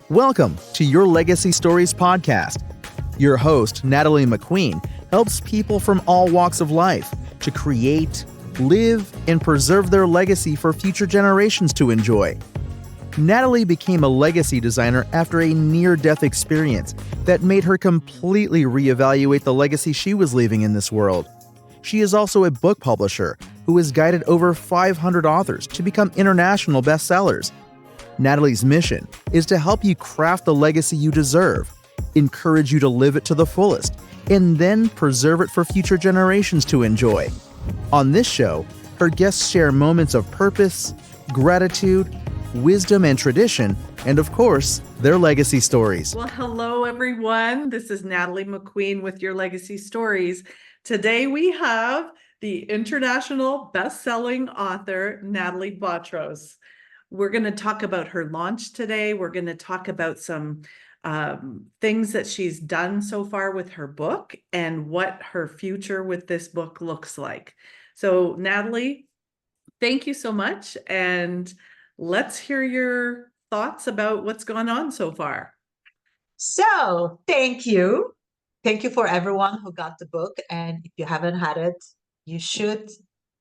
Welcome to Your Legacy Stories podcast. Your host, Natalie McQueen, helps people from all walks of life to create, live, and preserve their legacy for future generations to enjoy. Natalie became a legacy designer after a near-death experience that made her completely reevaluate the legacy she was leaving in this world. She is also a book publisher who has guided over 500 authors to become international bestsellers. Natalie's mission is to help you craft the legacy you deserve, encourage you to live it to the fullest, and then preserve it for future generations to enjoy. On this show, her guests share moments of purpose, gratitude, wisdom, and tradition, and of course, their legacy stories. Well, hello, everyone. This is Natalie McQueen with Your Legacy Stories. Today we have the international best-selling author, Nathalie Botros. We're going to talk about her launch today. We're going to talk about some things that she's done so far with her book and what her future with this book looks like. So, Natalie, thank you so much. And let's hear your thoughts about what's gone on so far. So, thank you. Thank you for everyone who got the book. And if you haven't had it, you should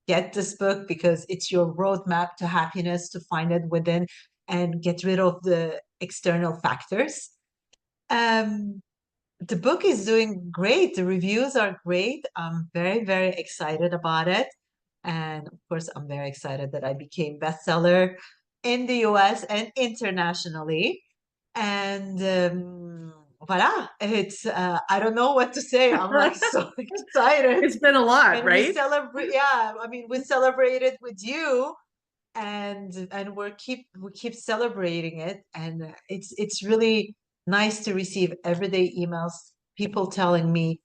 get this book because it's your roadmap to happiness, to find it within and get rid of the external factors. The book is doing great. The reviews are great. I'm very, very excited about it. And of course, I'm very excited that I became bestseller in the US and internationally. And voila, it's I don't know what to say. I'm like so excited. It's been a lot, and right? we celebrated with you, and we keep celebrating it, and it's really nice to receive everyday emails, people telling me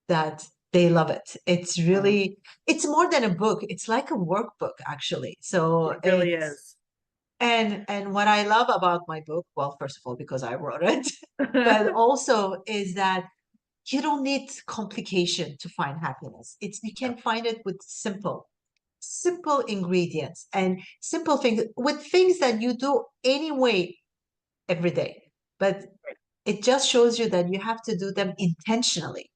that they love it. It's really it's more than a book. It's like a workbook, actually. So It really is. And what I love about my book, well, first of all, because I wrote it, but also is that you don't need complication to find happiness. You can find it with simple ingredients and simple things, with things that you do anyway every day. But it just shows you that you have to do them intentionally.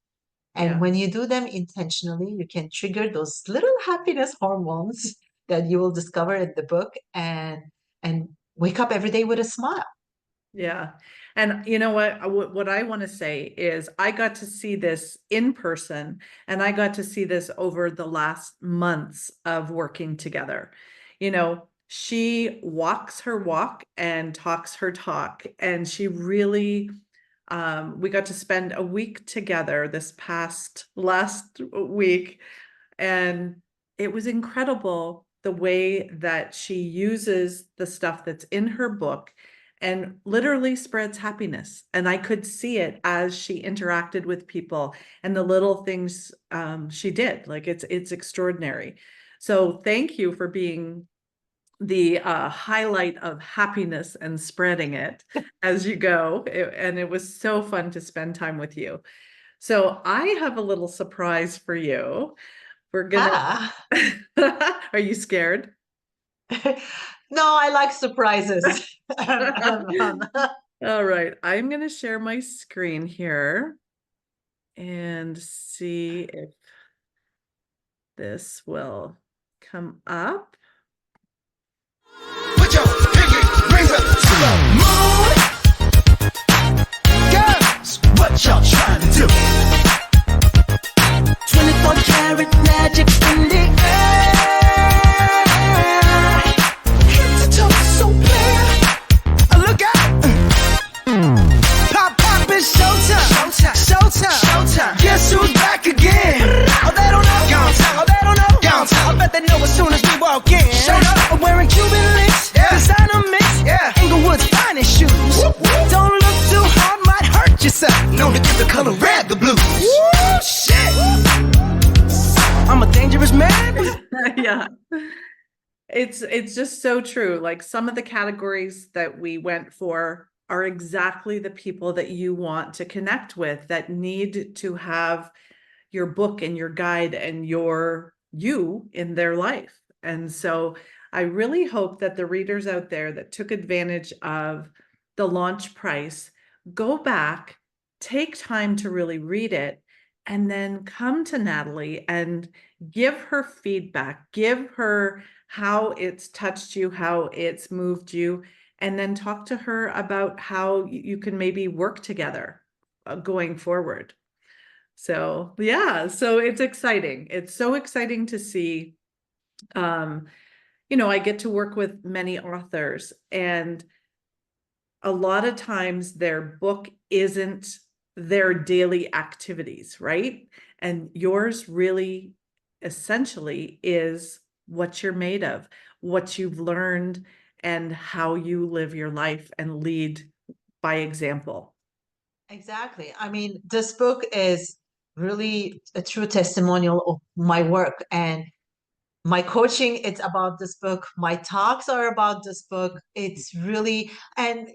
And when you do them intentionally, you can trigger those little happiness hormones that you will discover in the book and wake up every day with a smile. Yeah. And you know what I want to say is I got to see this in person, and I got to see this over the last months of working together. You know, she walks her walk and talks her talk, and she really we got to spend a week together this last week, and it was incredible the way that she uses the stuff that's in her book and literally spreads happiness. And I could see it as she interacted with people and the little things she did. Like it's extraordinary. So thank you for being the highlight of happiness and spreading it as you go. And it was so fun to spend time with you. So I have a little surprise for you. We're gonna. Are you scared? No, I like surprises. All right, I'm gonna share my screen here and see if this will come up. Put your pinky rings up to the moon. Girls, what y'all trying to do? 24 karat magic in the air. Head to toe so clear. Look out. Pop, it's showtime. Showtime. Guess who's back again? Oh, they don't know. I bet they know as soon as we walk in. Showed up. I'm wearing Cuban links. Designer mix. Inglewood's finest shoes. Don't look too hard, might hurt yourself. Known to give the color red the blues. Woo, shit. I'm a dangerous man. Yeah. It's just so true. Like some of the categories that we went for are exactly the people that you want to connect with, that need to have your book and your guide and you in their life. And so I really hope that the readers out there that took advantage of the launch price, go back, take time to really read it, and then come to Natalie and give her feedback, give her how it's touched you, how it's moved you, and then talk to her about how you can maybe work together going forward. So yeah, so it's exciting. It's so exciting to see. I get to work with many authors, and a lot of times their book isn't their daily activities, right? And yours really essentially is what you're made of, what you've learned, and how you live your life and lead by example. Exactly. I mean, this book is really a true testimonial of my work, and my coaching, it's about this book. My talks are about this book. It's really, and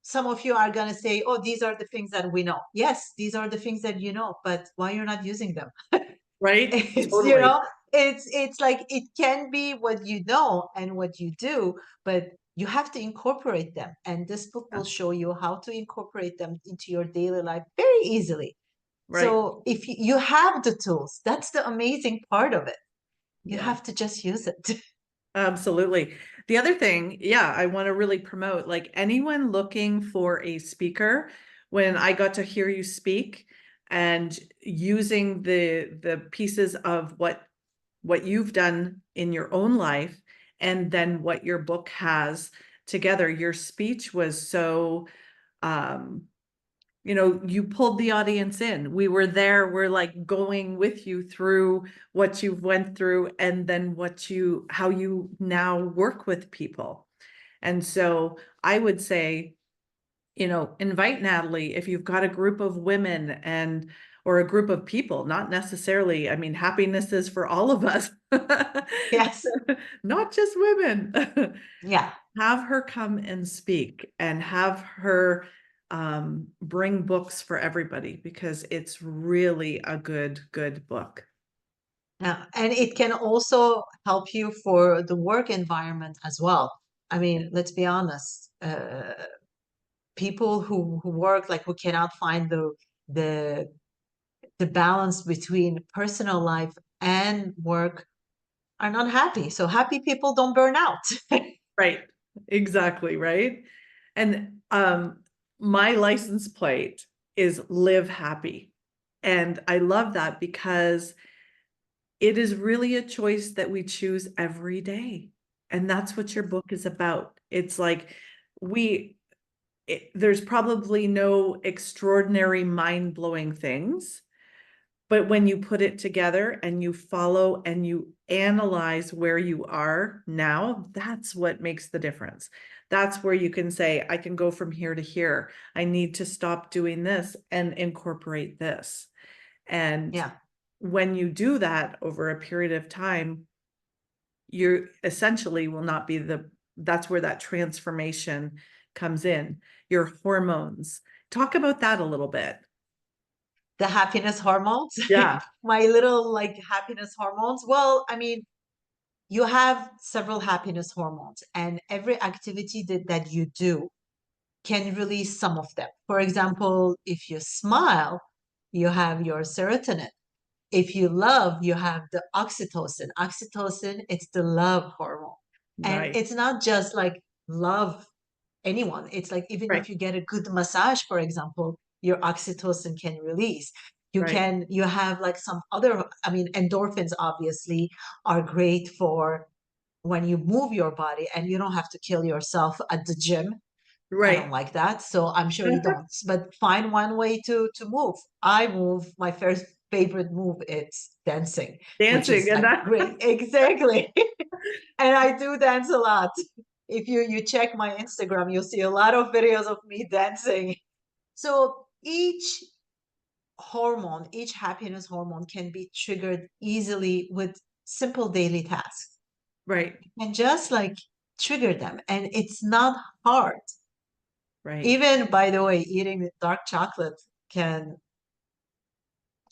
some of you are going to say, oh, these are the things that we know. Yes, these are the things that you know, but why you're not using them? Right? It's, Totally. it's like it can be what you know and what you do, but you have to incorporate them. And this book will show you how to incorporate them into your daily life very easily. Right. So if you have the tools, that's the amazing part of it. You Yeah. have to just use it. Absolutely. The other thing, yeah, I want to really promote, like anyone looking for a speaker, when I got to hear you speak and using the pieces of what you've done in your own life and then what your book has together, your speech was so you pulled the audience in. We were there. We're like going with you through what you've went through and then how you now work with people. And so I would say, invite Natalie if you've got a group of women or a group of people, not necessarily, I mean, happiness is for all of us. Yes. Not just women. Yeah. Have her come and speak and have her bring books for everybody, because it's really a good book. Yeah. And it can also help you for the work environment as well. I mean, let's be honest. People who work, like, who cannot find the the balance between personal life and work are not happy. So happy people don't burn out. Right. Exactly. Right. And my license plate is live happy. And I love that because it is really a choice that we choose every day. And that's what your book is about. It's like there's probably no extraordinary mind-blowing things, but when you put it together and you follow and you analyze where you are now, that's what makes the difference. That's where you can say, I can go from here to here. I need to stop doing this and incorporate this. And Yeah. when you do that over a period of time, you essentially will not be that's where that transformation comes in. Your hormones. Talk about that a little bit. The happiness hormones. Yeah. My little happiness hormones. Well, I mean, you have several happiness hormones, and every activity that you do can release some of them. For example, if you smile, you have your serotonin. If you love, you have the oxytocin. Oxytocin, it's the love hormone. And Nice. it's not just like love anyone. It's like even Right. if you get a good massage, for example, your oxytocin can release. You have like some other, I mean, endorphins obviously are great for when you move your body, and you don't have to kill yourself at the gym. I don't Right. like that, so I'm sure you don't. But find one way to move. I move. My first favorite move is dancing, which Dancing is and like that. great. Exactly. And I do dance a lot. If you check my Instagram, you'll see a lot of videos of me dancing. So each happiness hormone can be triggered easily with simple daily tasks. Right. And just like trigger them. And it's not hard. Right. Even, by the way, eating dark chocolate can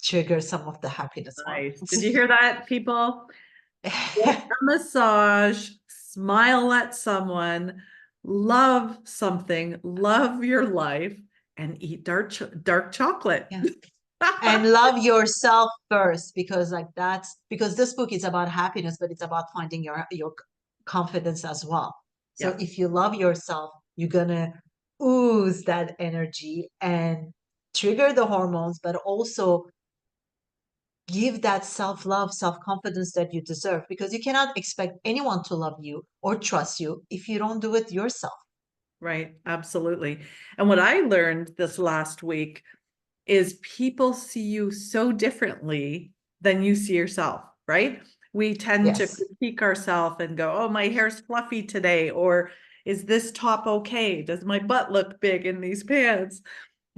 trigger some of the happiness Nice. hormones. Did you hear that, people? Get a massage, smile at someone, love something, love your life, and eat dark chocolate. Yeah. And love yourself first, because because this book is about happiness, but it's about finding your confidence as well. So Yeah. if you love yourself, you're gonna ooze that energy and trigger the hormones, but also give that self-love, self-confidence that you deserve, because you cannot expect anyone to love you or trust you if you don't do it yourself. Right. Absolutely. And what I learned this last week is people see you so differently than you see yourself, right? We tend to Yes. critique ourselves and go, oh, my hair's fluffy today, or is this top okay? Does my butt look big in these pants?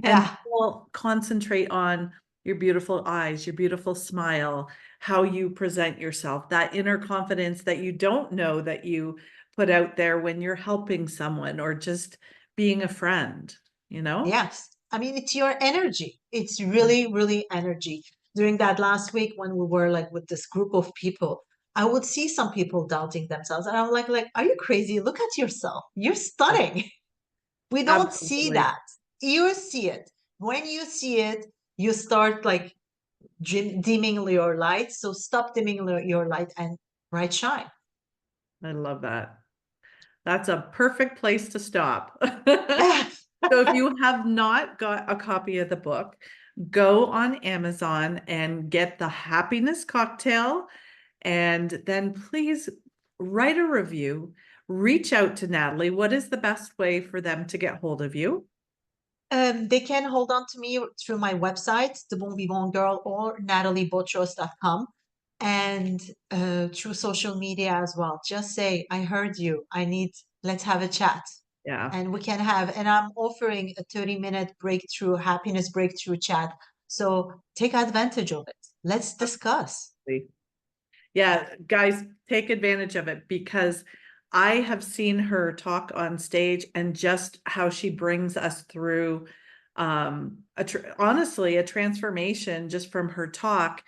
And Yeah. people concentrate on your beautiful eyes, your beautiful smile, how you present yourself, that inner confidence that you don't know that you put out there when you're helping someone or just being a friend, you know? Yes. I mean, it's your energy. It's really, really energy. During that last week when we were like with this group of people, I would see some people doubting themselves. And I'm like, are you crazy? Look at yourself. You're stunning. We don't see Absolutely. that. You see it. When you see it, you start like dimming your light. So stop dimming your light and bright shine. I love that. That's a perfect place to stop. So if you have not got a copy of the book, go on Amazon and get the Happiness Cocktail, and then please write a review. Reach out to Natalie. What is the best way for them to get hold of you? They can hold on to me through my website, The Bon Vivant Girl, or nataliebotros.com, and through social media as well. Just say, I heard you. Let's have a chat. Yeah. And I'm offering a 30-minute happiness breakthrough chat. So take advantage of it. Let's discuss. Yeah, guys, take advantage of it, because I have seen her talk on stage and just how she brings us through honestly a transformation just from her talk.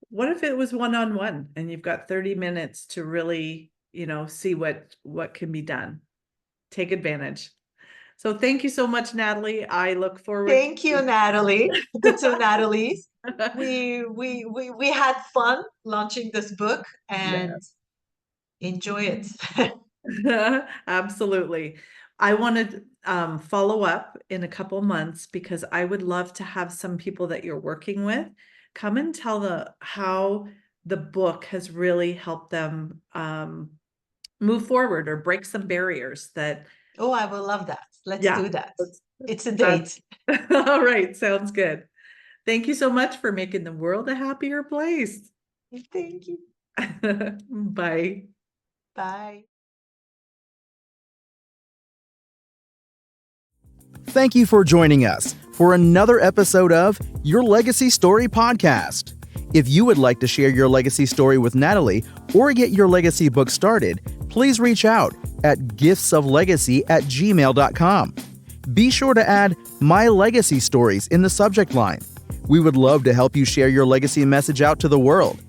What if it was one-on-one and you've got 30 minutes to really, see what can be done? Take advantage. So thank you so much, Natalie. I look forward Thank you, Natalie. The two Natalies. We had fun launching this book and enjoy it. Absolutely. I want to follow up in a couple months, because I would love to have some people that you're working with come and tell how the book has really helped them move forward or break some barriers that. Oh, I will love that. Let's Yeah. do that. It's a date. All right. Sounds good. Thank you so much for making the world a happier place. Thank you. Bye. Bye. Thank you for joining us for another episode of Your Legacy Story Podcast. If you would like to share your legacy story with Natalie or get your legacy book started, please reach out at giftsoflegacy@gmail.com. Be sure to add My Legacy Stories in the subject line. We would love to help you share your legacy message out to the world.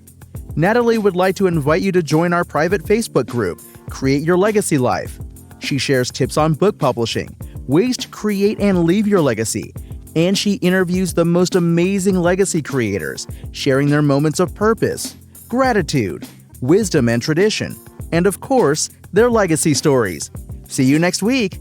Natalie would like to invite you to join our private Facebook group, Create Your Legacy Life. She shares tips on book publishing, ways to create and leave your legacy, and she interviews the most amazing legacy creators, sharing their moments of purpose, gratitude, wisdom, and tradition, and of course, their legacy stories. See you next week.